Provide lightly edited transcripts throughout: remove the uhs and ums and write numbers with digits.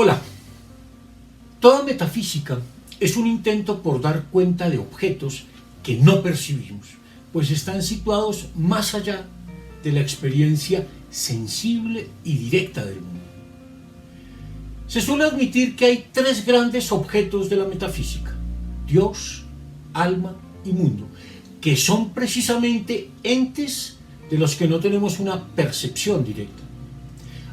Hola, toda metafísica es un intento por dar cuenta de objetos que no percibimos, pues están situados más allá de la experiencia sensible y directa del mundo. Se suele admitir que hay tres grandes objetos de la metafísica: Dios, alma y mundo, que son precisamente entes de los que no tenemos una percepción directa.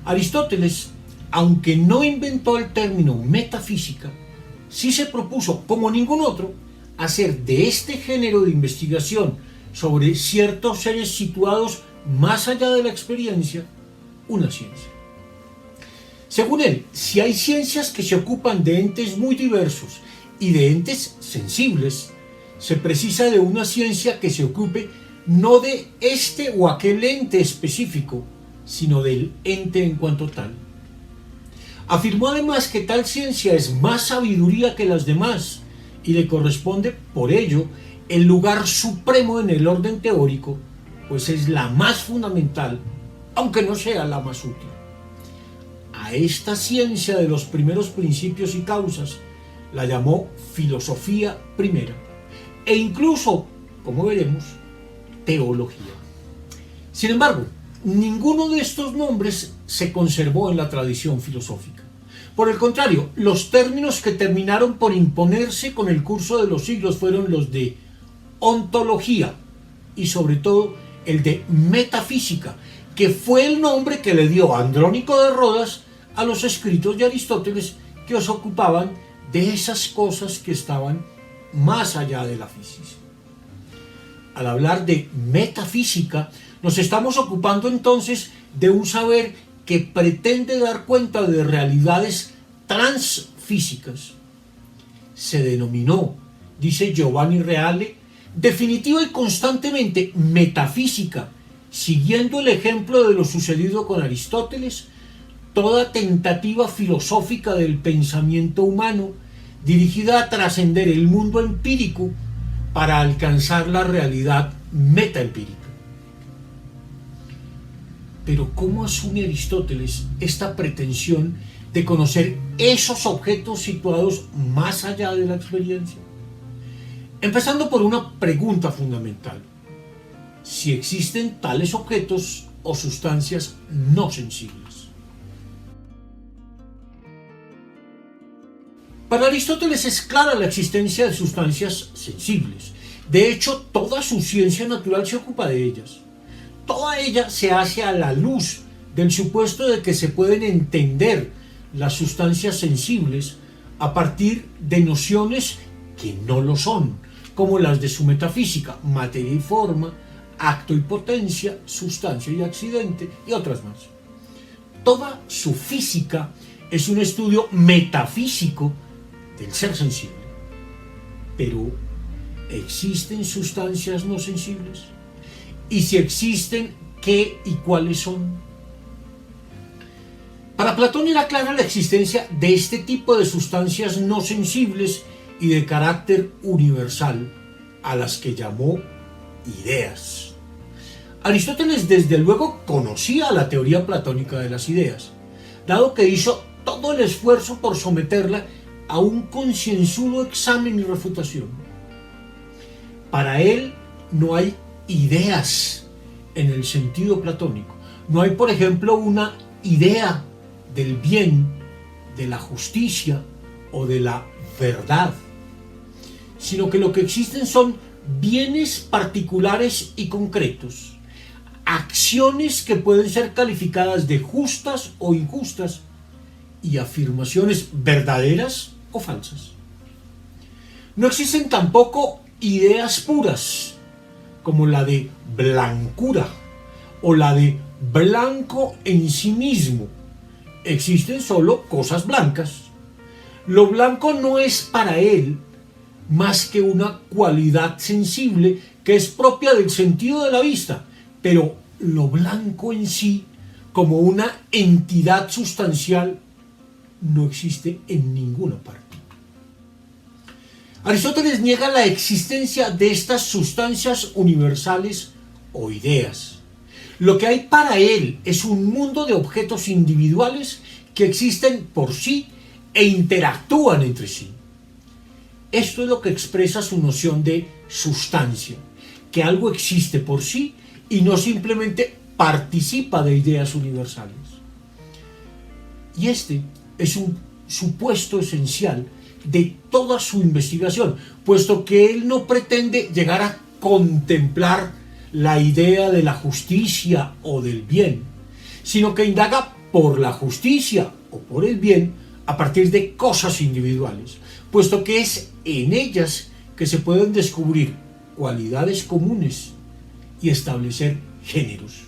Aristóteles, aunque no inventó el término metafísica, sí se propuso, como ningún otro, hacer de este género de investigación sobre ciertos seres situados más allá de la experiencia una ciencia. Según él, si hay ciencias que se ocupan de entes muy diversos y de entes sensibles, se precisa de una ciencia que se ocupe no de este o aquel ente específico, sino del ente en cuanto tal. Afirmó además que tal ciencia es más sabiduría que las demás y le corresponde, por ello, el lugar supremo en el orden teórico, pues es la más fundamental, aunque no sea la más útil. A esta ciencia de los primeros principios y causas la llamó filosofía primera, e incluso, como veremos, teología. Sin embargo, ninguno de estos nombres se conservó en la tradición filosófica. Por el contrario, los términos que terminaron por imponerse con el curso de los siglos fueron los de ontología y sobre todo el de metafísica, que fue el nombre que le dio Andrónico de Rodas a los escritos de Aristóteles que se ocupaban de esas cosas que estaban más allá de la física. Al hablar de metafísica, nos estamos ocupando entonces de un saber que pretende dar cuenta de realidades transfísicas. Se denominó, dice Giovanni Reale, definitiva y constantemente metafísica, siguiendo el ejemplo de lo sucedido con Aristóteles, toda tentativa filosófica del pensamiento humano dirigida a trascender el mundo empírico para alcanzar la realidad metaempírica. Pero ¿cómo asume Aristóteles esta pretensión de conocer esos objetos situados más allá de la experiencia? Empezando por una pregunta fundamental: si existen tales objetos o sustancias no sensibles. Para Aristóteles es clara la existencia de sustancias sensibles. De hecho, toda su ciencia natural se ocupa de ellas. Toda ella se hace a la luz del supuesto de que se pueden entender las sustancias sensibles a partir de nociones que no lo son, como las de su metafísica: materia y forma, acto y potencia, sustancia y accidente, y otras más. Toda su física es un estudio metafísico del ser sensible. Pero, ¿existen sustancias no sensibles? Y si existen, ¿qué y cuáles son? Para Platón era clara la existencia de este tipo de sustancias no sensibles y de carácter universal, a las que llamó ideas. Aristóteles desde luego conocía la teoría platónica de las ideas, dado que hizo todo el esfuerzo por someterla a un concienzudo examen y refutación. Para él no hay ideas en el sentido platónico. No hay, por ejemplo, una idea del bien, de la justicia o de la verdad, sino que lo que existen son bienes particulares y concretos, acciones que pueden ser calificadas de justas o injustas y afirmaciones verdaderas o falsas. No existen tampoco ideas puras, como la de blancura o la de blanco en sí mismo. Existen solo cosas blancas. Lo blanco no es para él más que una cualidad sensible que es propia del sentido de la vista, pero lo blanco en sí, como una entidad sustancial, no existe en ninguna parte. Aristóteles niega la existencia de estas sustancias universales o ideas. Lo que hay para él es un mundo de objetos individuales que existen por sí e interactúan entre sí. Esto es lo que expresa su noción de sustancia, que algo existe por sí y no simplemente participa de ideas universales. Y este es un supuesto esencial de toda su investigación, puesto que él no pretende llegar a contemplar la idea de la justicia o del bien, sino que indaga por la justicia o por el bien a partir de cosas individuales, puesto que es en ellas que se pueden descubrir cualidades comunes y establecer géneros.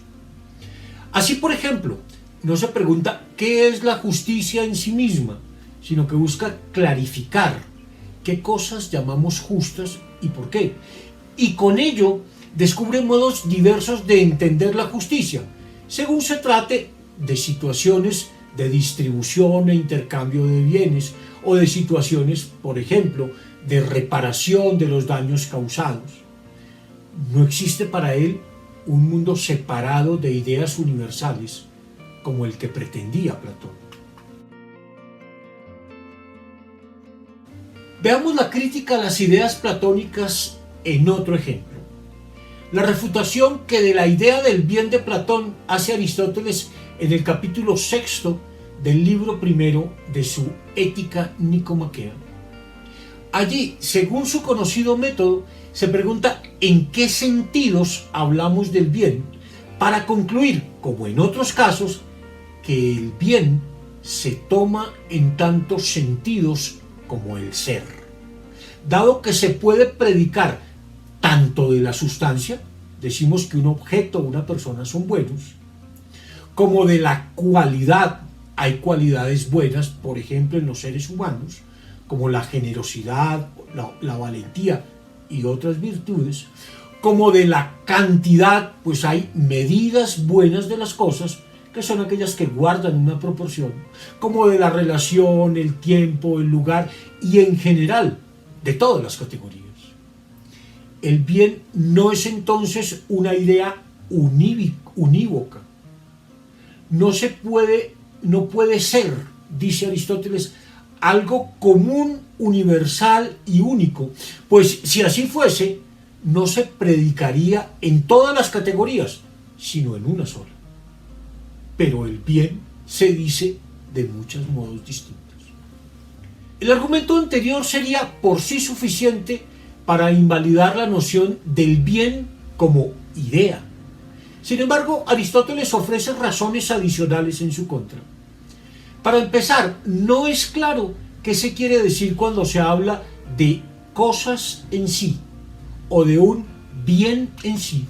Así, por ejemplo, no se pregunta qué es la justicia en sí misma, sino que busca clarificar qué cosas llamamos justas y por qué. Y con ello descubre modos diversos de entender la justicia, según se trate de situaciones de distribución e intercambio de bienes o de situaciones, por ejemplo, de reparación de los daños causados. No existe para él un mundo separado de ideas universales como el que pretendía Platón. Veamos la crítica a las ideas platónicas en otro ejemplo. La refutación que de la idea del bien de Platón hace Aristóteles en el capítulo 6 del libro primero de su Ética Nicomaquea. Allí, según su conocido método, se pregunta en qué sentidos hablamos del bien, para concluir, como en otros casos, que el bien se toma en tantos sentidos como el ser. Dado que se puede predicar tanto de la sustancia, decimos que un objeto o una persona son buenos, como de la cualidad, hay cualidades buenas, por ejemplo, en los seres humanos, como la generosidad, la valentía y otras virtudes, como de la cantidad, pues hay medidas buenas de las cosas, que son aquellas que guardan una proporción, como de la relación, el tiempo, el lugar y en general de todas las categorías. El bien no es entonces una idea unívoca. No puede ser, dice Aristóteles, algo común, universal y único, pues si así fuese, no se predicaría en todas las categorías, sino en una sola. Pero el bien se dice de muchos modos distintos. El argumento anterior sería por sí suficiente para invalidar la noción del bien como idea. Sin embargo, Aristóteles ofrece razones adicionales en su contra. Para empezar, no es claro qué se quiere decir cuando se habla de cosas en sí o de un bien en sí.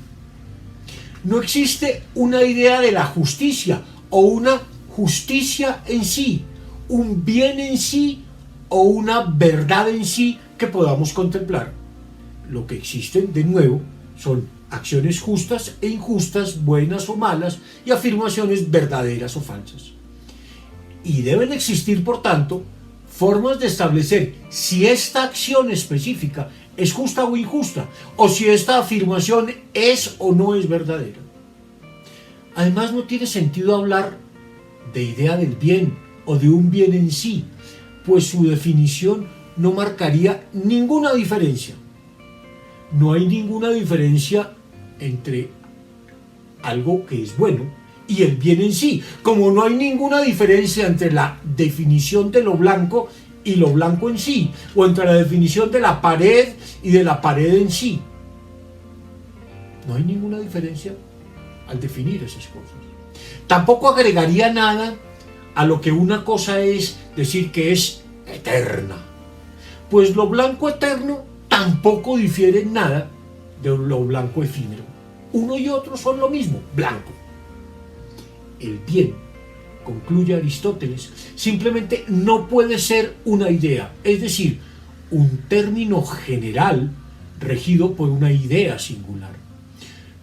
No existe una idea de la justicia o una justicia en sí, un bien en sí o una verdad en sí que podamos contemplar. Lo que existen, de nuevo, son acciones justas e injustas, buenas o malas, y afirmaciones verdaderas o falsas. Y deben existir, por tanto, formas de establecer si esta acción específica es justa o injusta, o si esta afirmación es o no es verdadera. Además, no tiene sentido hablar de idea del bien o de un bien en sí, pues su definición no marcaría ninguna diferencia. No hay ninguna diferencia entre algo que es bueno y el bien en sí, como no hay ninguna diferencia entre la definición de lo blanco y lo blanco en sí, o entre la definición de la pared y de la pared en sí. No hay ninguna diferencia al definir esas cosas. Tampoco agregaría nada a lo que una cosa es decir que es eterna, pues lo blanco eterno tampoco difiere en nada de lo blanco efímero. Uno y otro son lo mismo, blanco. El bien, concluye Aristóteles, simplemente no puede ser una idea, es decir, un término general regido por una idea singular.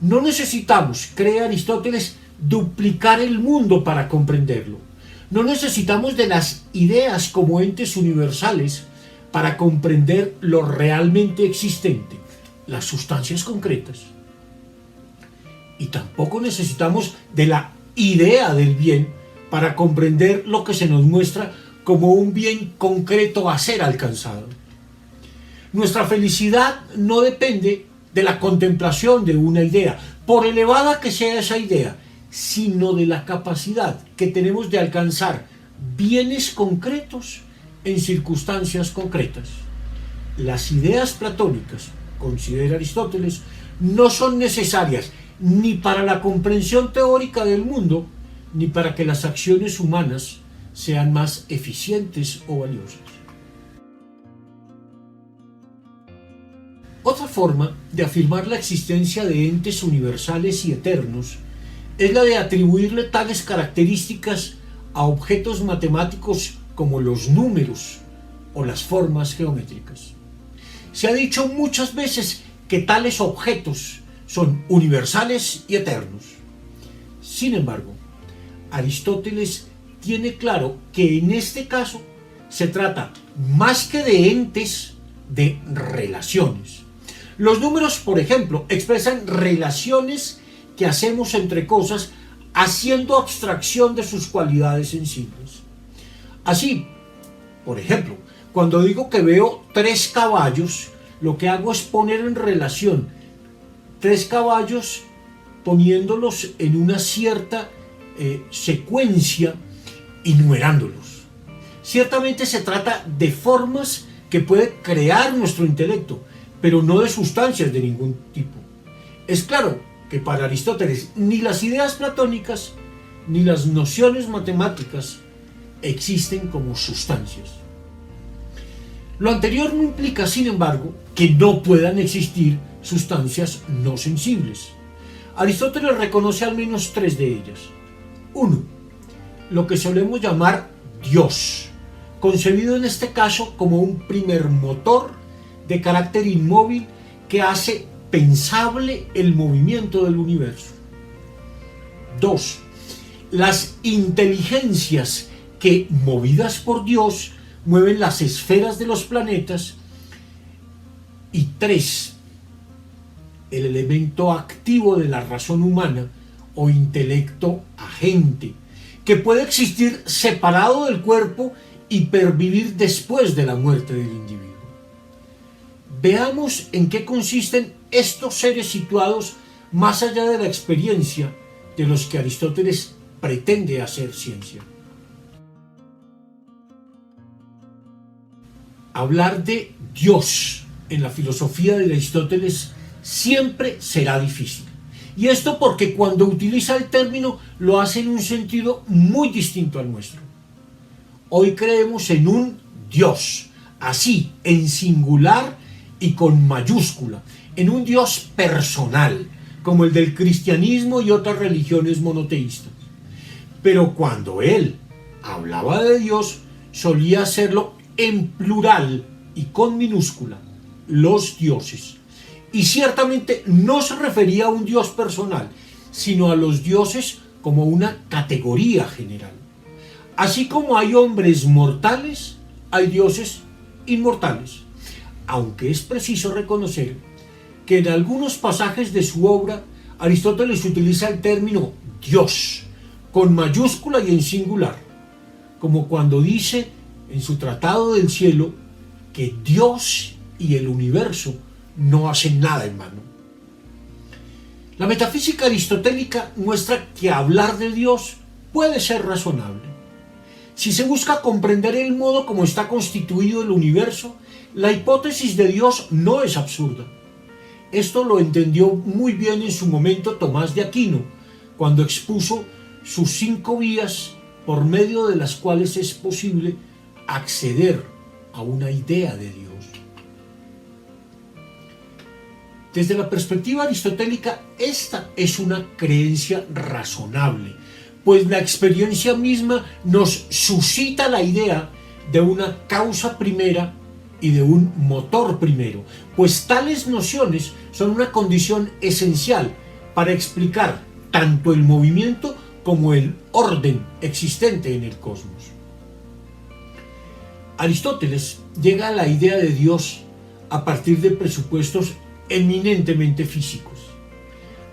No necesitamos, cree Aristóteles, duplicar el mundo para comprenderlo. No necesitamos de las ideas como entes universales para comprender lo realmente existente, las sustancias concretas. Y tampoco necesitamos de la idea del bien para comprender lo que se nos muestra como un bien concreto a ser alcanzado. Nuestra felicidad no depende de la contemplación de una idea, por elevada que sea esa idea, sino de la capacidad que tenemos de alcanzar bienes concretos en circunstancias concretas. Las ideas platónicas, considera Aristóteles, no son necesarias ni para la comprensión teórica del mundo, ni para que las acciones humanas sean más eficientes o valiosas. Otra forma de afirmar la existencia de entes universales y eternos es la de atribuirle tales características a objetos matemáticos como los números o las formas geométricas. Se ha dicho muchas veces que tales objetos son universales y eternos. Sin embargo, Aristóteles tiene claro que en este caso se trata más que de entes, de relaciones. Los números, por ejemplo, expresan relaciones que hacemos entre cosas haciendo abstracción de sus cualidades sensibles. Así, por ejemplo, cuando digo que veo 3 caballos, lo que hago es poner en relación 3 caballos poniéndolos en una cierta secuencia y numerándolos. Ciertamente se trata de formas que puede crear nuestro intelecto, pero no de sustancias de ningún tipo. Es claro que para Aristóteles ni las ideas platónicas ni las nociones matemáticas existen como sustancias. Lo anterior no implica, sin embargo, que no puedan existir sustancias no sensibles. Aristóteles reconoce al menos 3 de ellas. 1. Lo que solemos llamar Dios, concebido en este caso como un primer motor de carácter inmóvil que hace pensable el movimiento del universo. 2. Las inteligencias que, movidas por Dios, mueven las esferas de los planetas. Y 3. El elemento activo de la razón humana o intelecto agente, que puede existir separado del cuerpo y pervivir después de la muerte del individuo. Veamos en qué consisten estos seres situados más allá de la experiencia de los que Aristóteles pretende hacer ciencia. Hablar de Dios en la filosofía de Aristóteles siempre será difícil. Y esto porque cuando utiliza el término lo hace en un sentido muy distinto al nuestro. Hoy creemos en un Dios, así, en singular y con mayúscula, en un Dios personal, como el del cristianismo y otras religiones monoteístas. Pero cuando él hablaba de Dios, solía hacerlo en plural y con minúscula, los dioses. Y ciertamente no se refería a un Dios personal, sino a los dioses como una categoría general. Así como hay hombres mortales, hay dioses inmortales, aunque es preciso reconocer que en algunos pasajes de su obra Aristóteles utiliza el término Dios con mayúscula y en singular, como cuando dice en su Tratado del Cielo que Dios y el universo no hacen nada en vano. La metafísica aristotélica muestra que hablar de Dios puede ser razonable. Si se busca comprender el modo como está constituido el universo, la hipótesis de Dios no es absurda. Esto lo entendió muy bien en su momento Tomás de Aquino, cuando expuso sus 5 vías por medio de las cuales es posible acceder a una idea de Dios. Desde la perspectiva aristotélica, esta es una creencia razonable, pues la experiencia misma nos suscita la idea de una causa primera y de un motor primero, pues tales nociones son una condición esencial para explicar tanto el movimiento como el orden existente en el cosmos. Aristóteles llega a la idea de Dios a partir de presupuestos eminentemente físicos.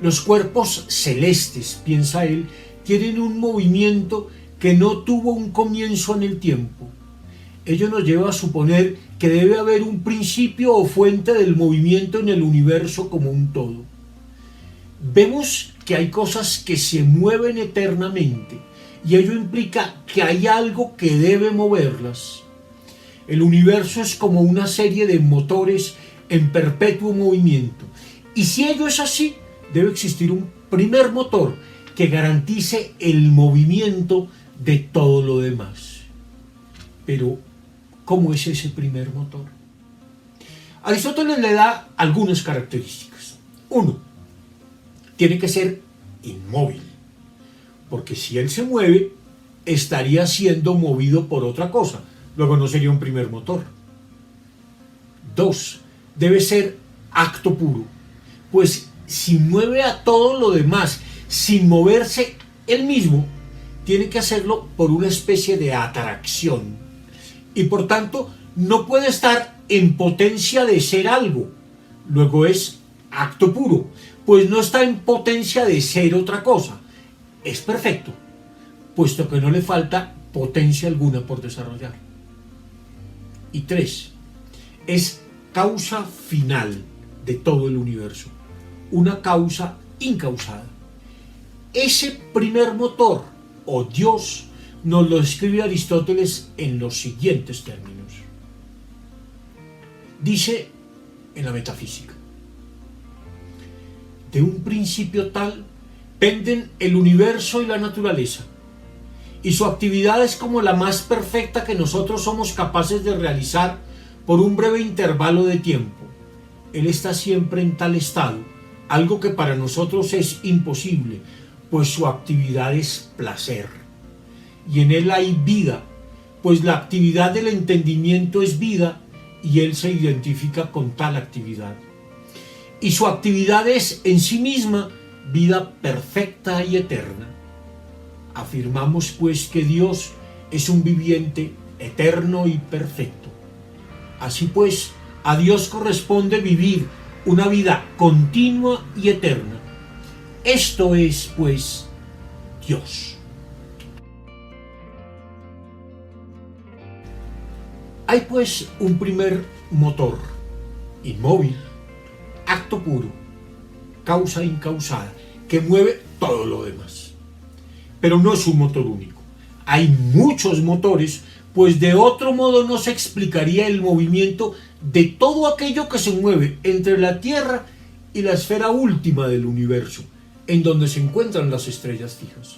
Los cuerpos celestes, piensa él, tienen un movimiento que no tuvo un comienzo en el tiempo, ello nos lleva a suponer que debe haber un principio o fuente del movimiento en el universo como un todo. Vemos que hay cosas que se mueven eternamente y ello implica que hay algo que debe moverlas. El universo es como una serie de motores en perpetuo movimiento, y si ello es así, debe existir un primer motor que garantice el movimiento de todo lo demás. Pero, ¿cómo es ese primer motor? Aristóteles le da algunas características. 1. Tiene que ser inmóvil, porque si él se mueve, estaría siendo movido por otra cosa, luego no sería un primer motor. 2. Debe ser acto puro, pues si mueve a todo lo demás sin moverse él mismo, tiene que hacerlo por una especie de atracción, y por tanto no puede estar en potencia de ser algo, luego es acto puro, pues no está en potencia de ser otra cosa, es perfecto, puesto que no le falta potencia alguna por desarrollar. Y 3, es causa final de todo el universo, una causa incausada. Ese primer motor, o Dios, nos lo describe Aristóteles en los siguientes términos. Dice en la Metafísica: de un principio tal penden el universo y la naturaleza, y su actividad es como la más perfecta que nosotros somos capaces de realizar por un breve intervalo de tiempo. Él está siempre en tal estado, algo que para nosotros es imposible, pues su actividad es placer. Y en él hay vida, pues la actividad del entendimiento es vida, y él se identifica con tal actividad. Y su actividad es en sí misma vida perfecta y eterna. Afirmamos pues que Dios es un viviente eterno y perfecto. Así pues, a Dios corresponde vivir una vida continua y eterna. Esto es, pues, Dios. Hay, pues, un primer motor, inmóvil, acto puro, causa incausada, que mueve todo lo demás. Pero no es un motor único. Hay muchos motores, pues de otro modo no se explicaría el movimiento de todo aquello que se mueve entre la Tierra y la esfera última del universo, en donde se encuentran las estrellas fijas.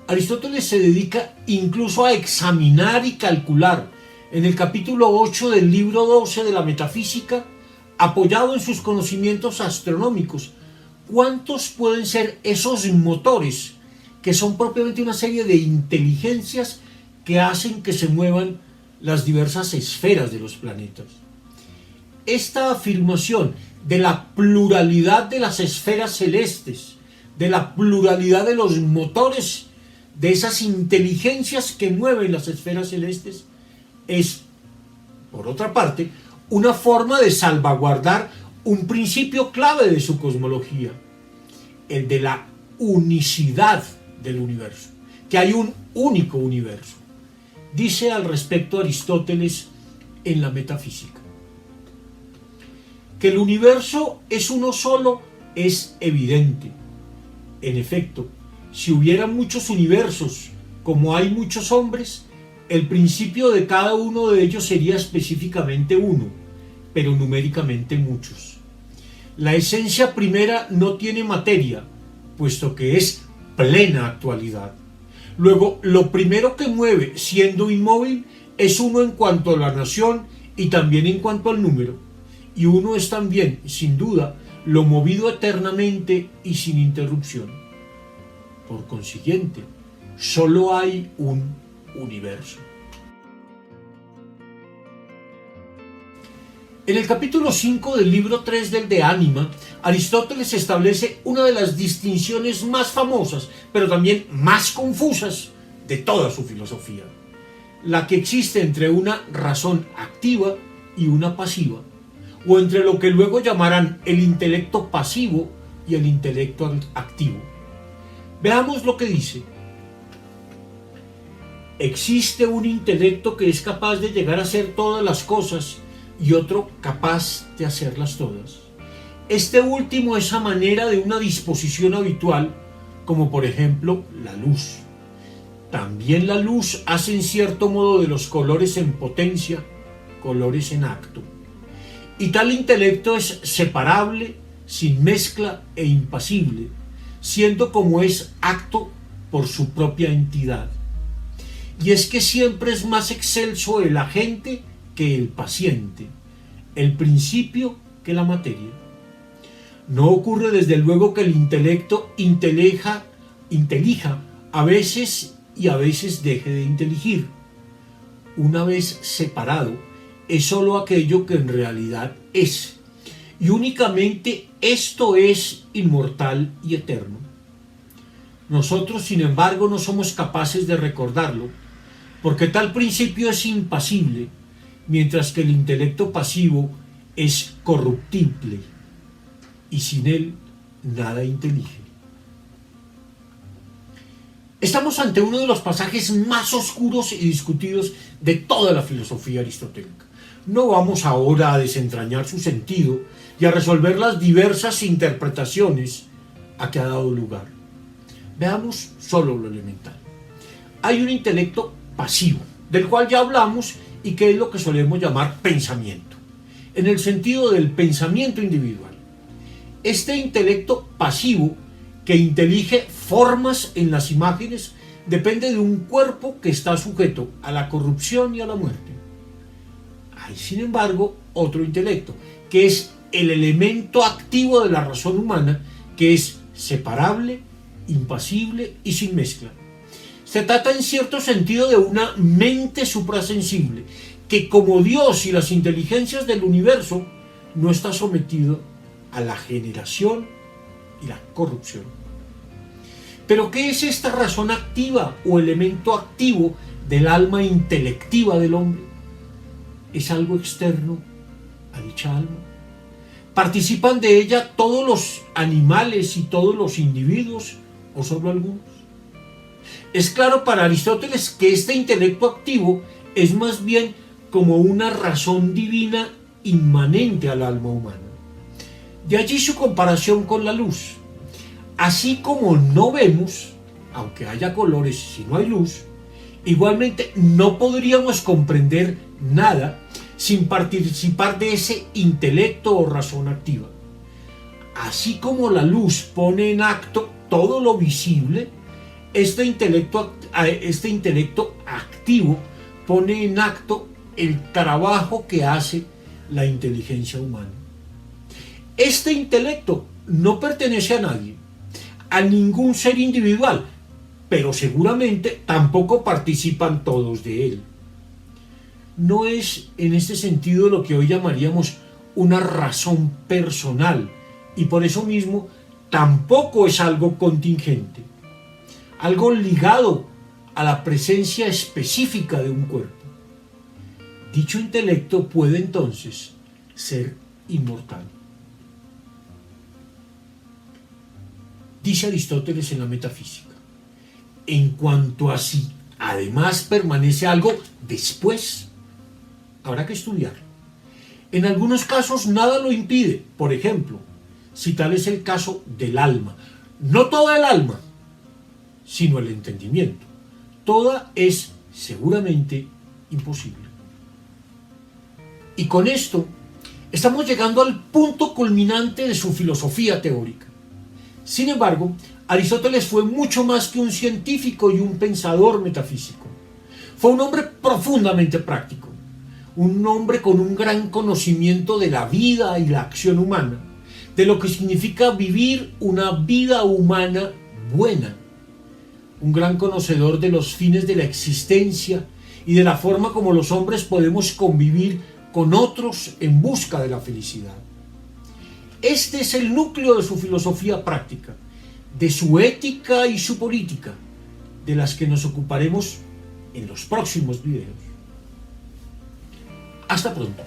Aristóteles se dedica incluso a examinar y calcular en el capítulo 8 del libro 12 de la Metafísica, apoyado en sus conocimientos astronómicos, cuántos pueden ser esos motores que son propiamente una serie de inteligencias que hacen que se muevan las diversas esferas de los planetas. Esta afirmación de la pluralidad de las esferas celestes, de la pluralidad de los motores, de esas inteligencias que mueven las esferas celestes, es, por otra parte, una forma de salvaguardar un principio clave de su cosmología, el de la unicidad del universo, que hay un único universo. Dice al respecto Aristóteles en la Metafísica: que el universo es uno solo es evidente. En efecto, si hubiera muchos universos, como hay muchos hombres, el principio de cada uno de ellos sería específicamente uno, pero numéricamente muchos. La esencia primera no tiene materia, puesto que es plena actualidad. Luego, lo primero que mueve, siendo inmóvil, es uno en cuanto a la nación y también en cuanto al número. Y uno es también, sin duda, lo movido eternamente y sin interrupción. Por consiguiente, solo hay un universo. En el capítulo 5 del libro 3 del De Anima, Aristóteles establece una de las distinciones más famosas, pero también más confusas de toda su filosofía, la que existe entre una razón activa y una pasiva, o entre lo que luego llamarán el intelecto pasivo y el intelecto activo. Veamos lo que dice. Existe un intelecto que es capaz de llegar a hacer todas las cosas y otro capaz de hacerlas todas. Este último es a manera de una disposición habitual, como por ejemplo la luz. También la luz hace en cierto modo de los colores en potencia, colores en acto. Y tal intelecto es separable, sin mezcla e impasible, siendo como es acto por su propia entidad. Y es que siempre es más excelso el agente que el paciente, el principio que la materia. No ocurre desde luego que el intelecto intelija a veces y a veces deje de inteligir. Una vez separado, es sólo aquello que en realidad es, y únicamente esto es inmortal y eterno. Nosotros, sin embargo, no somos capaces de recordarlo, porque tal principio es impasible, mientras que el intelecto pasivo es corruptible, y sin él nada intelige. Estamos ante uno de los pasajes más oscuros y discutidos de toda la filosofía aristotélica. No vamos ahora a desentrañar su sentido y a resolver las diversas interpretaciones a que ha dado lugar. Veamos solo lo elemental. Hay un intelecto pasivo, del cual ya hablamos y que es lo que solemos llamar pensamiento, en el sentido del pensamiento individual. Este intelecto pasivo, que intelige formas en las imágenes, depende de un cuerpo que está sujeto a la corrupción y a la muerte. Hay, sin embargo, otro intelecto, que es el elemento activo de la razón humana, que es separable, impasible y sin mezcla. Se trata en cierto sentido de una mente suprasensible, que como Dios y las inteligencias del universo, no está sometido a la generación y la corrupción. Pero ¿qué es esta razón activa o elemento activo del alma intelectiva del hombre? ¿Es algo externo a dicha alma? ¿Participan de ella todos los animales y todos los individuos o solo algunos? Es claro para Aristóteles que este intelecto activo es más bien como una razón divina inmanente al alma humana. De allí su comparación con la luz. Así como no vemos, aunque haya colores si no hay luz, igualmente no podríamos comprender nada sin participar de ese intelecto o razón activa. Así como la luz pone en acto todo lo visible, este intelecto activo pone en acto el trabajo que hace la inteligencia humana. Este intelecto no pertenece a nadie, a ningún ser individual, pero seguramente tampoco participan todos de él. No es en este sentido lo que hoy llamaríamos una razón personal, y por eso mismo tampoco es algo contingente, algo ligado a la presencia específica de un cuerpo. Dicho intelecto puede entonces ser inmortal. Dice Aristóteles en la Metafísica, en cuanto a si además permanece algo después, habrá que estudiarlo. En algunos casos nada lo impide, por ejemplo, si tal es el caso del alma. No toda el alma, sino el entendimiento. Toda es seguramente imposible. Y con esto estamos llegando al punto culminante de su filosofía teórica. Sin embargo, Aristóteles fue mucho más que un científico y un pensador metafísico. Fue un hombre profundamente práctico, un hombre con un gran conocimiento de la vida y la acción humana, de lo que significa vivir una vida humana buena, un gran conocedor de los fines de la existencia y de la forma como los hombres podemos convivir con otros en busca de la felicidad. Este es el núcleo de su filosofía práctica, de su ética y su política, de las que nos ocuparemos en los próximos videos. Hasta pronto.